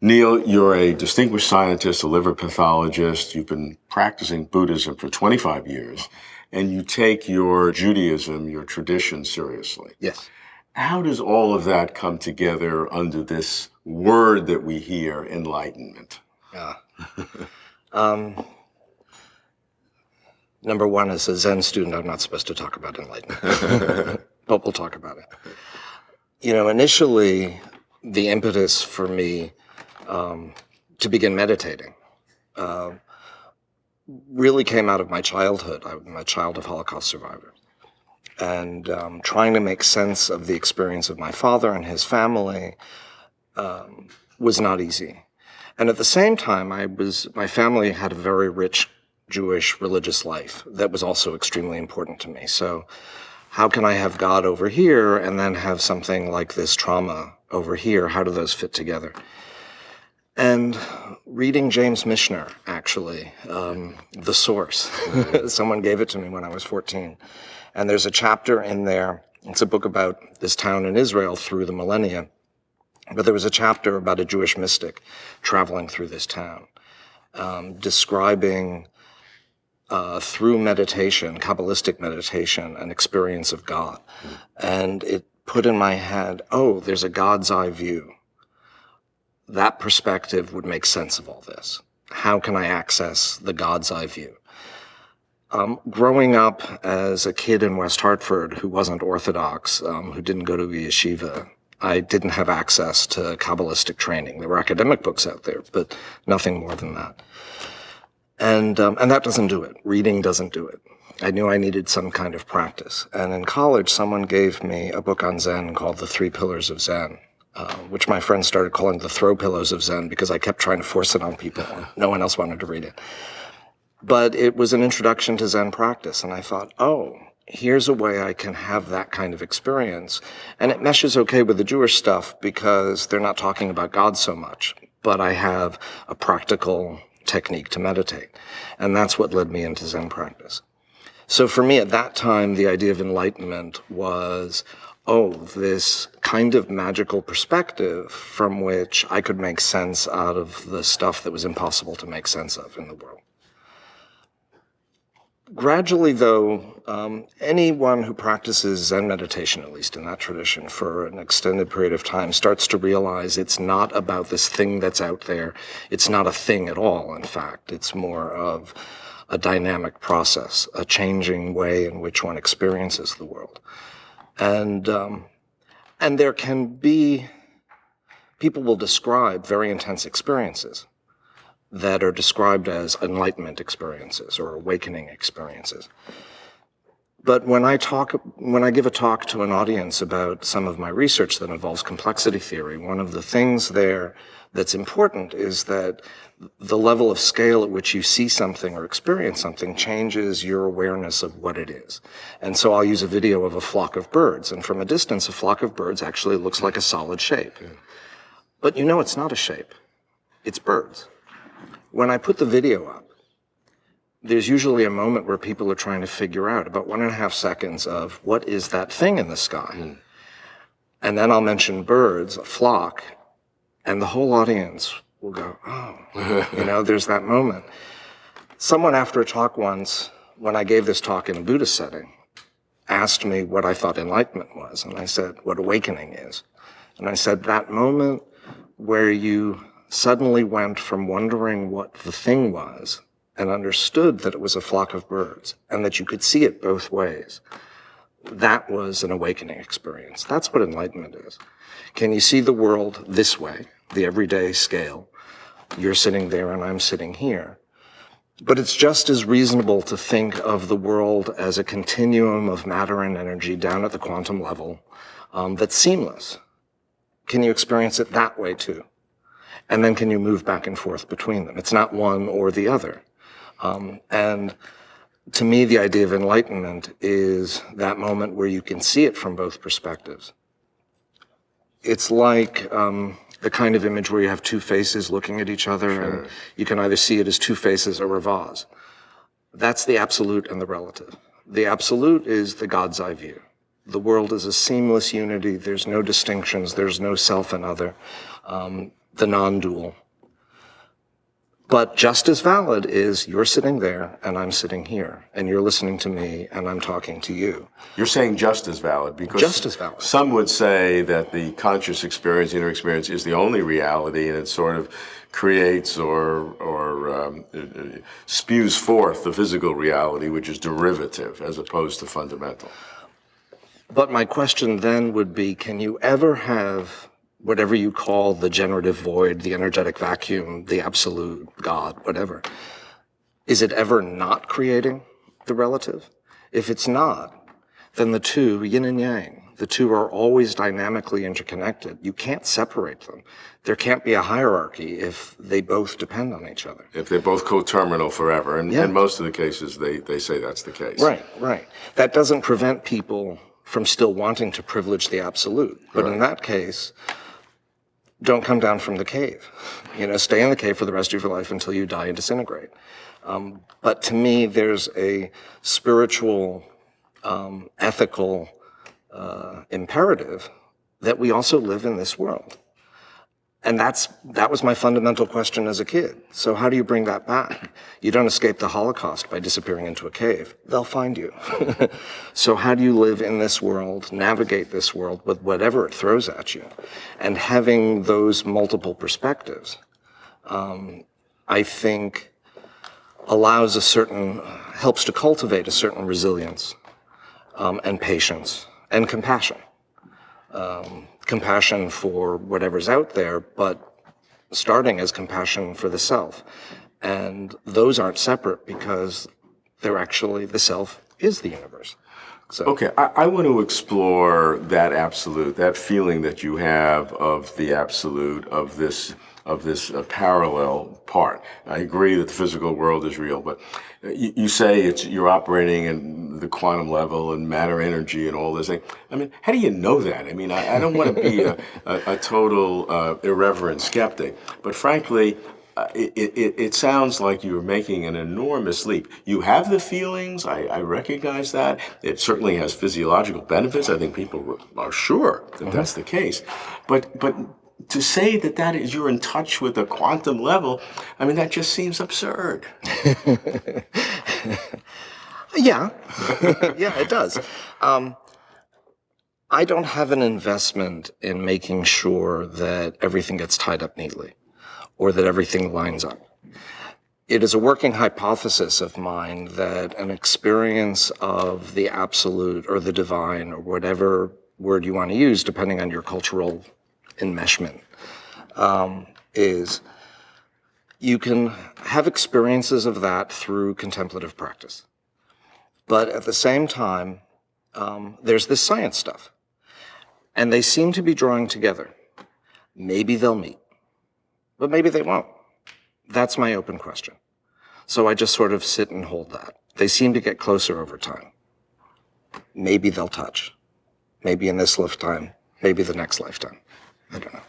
Neal, you're a distinguished scientist, a liver pathologist. You've been practicing Buddhism for 25 years, and you take your Judaism, your tradition, seriously. Yes. How does all of that come together under this word that we hear, enlightenment? Number one, as a Zen student, I'm not supposed to talk about enlightenment, but we'll talk about it. You know, initially, the impetus for me to begin meditating really came out of my childhood. I'm a child of Holocaust survivors. And trying to make sense of the experience of my father and his family was not easy. And at the same time, my family had a very rich Jewish religious life that was also extremely important to me. So how can I have God over here and then have something like this trauma over here? How do those fit together? And reading James Michener, actually, The Source. Someone gave it to me when I was 14. And there's a chapter in there, it's a book about this town in Israel through the millennia, but there was a chapter about a Jewish mystic traveling through this town, describing through meditation, Kabbalistic meditation, an experience of God. And it put in my head, oh, there's a God's eye view. That perspective would make sense of all this. How can I access the God's eye view? Growing up as a kid in West Hartford who wasn't Orthodox, who didn't go to a yeshiva, I didn't have access to Kabbalistic training. There were academic books out there, but nothing more than that. And that doesn't do it. Reading doesn't do it. I knew I needed some kind of practice. And in college, someone gave me a book on Zen called The Three Pillars of Zen, which my friends started calling the throw pillows of Zen because I kept trying to force it on people. No one else wanted to read it. But it was an introduction to Zen practice. And I thought, oh, here's a way I can have that kind of experience. And it meshes okay with the Jewish stuff because they're not talking about God so much. But I have a practical technique to meditate. And that's what led me into Zen practice. So for me at that time, the idea of enlightenment was, oh, this kind of magical perspective from which I could make sense out of the stuff that was impossible to make sense of in the world. Gradually, though, anyone who practices Zen meditation, at least in that tradition, for an extended period of time, starts to realize it's not about this thing that's out there. It's not a thing at all, in fact. It's more of a dynamic process, a changing way in which one experiences the world. And there can be, people will describe very intense experiences that are described as enlightenment experiences or awakening experiences. But when I give a talk to an audience about some of my research that involves complexity theory, one of the things there that's important is that the level of scale at which you see something or experience something changes your awareness of what it is. And so I'll use a video of a flock of birds, and from a distance, a flock of birds actually looks like a solid shape. But you know it's not a shape. It's birds. When I put the video up, there's usually a moment where people are trying to figure out about 1.5 seconds of what is that thing in the sky. And then I'll mention birds, a flock, and the whole audience will go, oh, you know, there's that moment. Someone after a talk once, when I gave this talk in a Buddhist setting, asked me what I thought enlightenment was. And I said, what awakening is. And I said, that moment where you suddenly went from wondering what the thing was and understood that it was a flock of birds and that you could see it both ways. That was an awakening experience. That's what enlightenment is. Can you see the world this way, the everyday scale? You're sitting there and I'm sitting here. But it's just as reasonable to think of the world as a continuum of matter and energy down at the quantum level that's seamless. Can you experience it that way too? And then can you move back and forth between them? It's not one or the other. And to me, the idea of enlightenment is that moment where you can see it from both perspectives. It's like the kind of image where you have two faces looking at each other, sure. And you can either see it as two faces or a vase. That's the absolute and the relative. The absolute is the God's eye view. The world is a seamless unity. There's no distinctions. There's no self and other. the non-dual. But just as valid is you're sitting there and I'm sitting here, and you're listening to me and I'm talking to you. You're saying just as valid because Just as valid. some would say that the conscious experience, inner experience, is the only reality, and it sort of creates or spews forth the physical reality, which is derivative as opposed to fundamental. But my question then would be, can you ever have whatever you call the generative void, the energetic vacuum, the absolute God, whatever, is it ever not creating the relative? If it's not, then the two, yin and yang, the two are always dynamically interconnected. You can't separate them. There can't be a hierarchy if they both depend on each other. If they're both coterminal forever, and Yeah. in most of the cases they say that's the case. Right, right. That doesn't prevent people from still wanting to privilege the absolute. But in that case, don't come down from the cave. Stay in the cave for the rest of your life until you die and disintegrate. But to me, there's a spiritual, ethical imperative that we also live in this world. And that was my fundamental question as a kid. So how do you bring that back? You don't escape the Holocaust by disappearing into a cave. They'll find you. So how do you live in this world, navigate this world with whatever it throws at you? And having those multiple perspectives, I think helps to cultivate a certain resilience, and patience and compassion. Compassion for whatever's out there, but starting as compassion for the self. And those aren't separate because they're actually, the self is the universe. So. Okay, I want to explore that absolute, that feeling that you have of the absolute, of this parallel part. I agree that the physical world is real, but you say you're operating in the quantum level and matter, energy, and all this thing. I mean, how do you know that? I mean, I don't want to be a total irreverent skeptic, but frankly, it sounds like you're making an enormous leap. You have the feelings, I recognize that. It certainly has physiological benefits. I think people are sure that that's the case. But to say that is you're in touch with the quantum level, I mean, that just seems absurd. Yeah, yeah, it does. I don't have an investment in making sure that everything gets tied up neatly or that everything lines up. It is a working hypothesis of mine that an experience of the absolute or the divine or whatever word you want to use, depending on your cultural enmeshment, is you can have experiences of that through contemplative practice. But at the same time, there's this science stuff. And they seem to be drawing together. Maybe they'll meet, but maybe they won't. That's my open question. So I just sort of sit and hold that. They seem to get closer over time. Maybe they'll touch. Maybe in this lifetime, maybe the next lifetime. I don't know.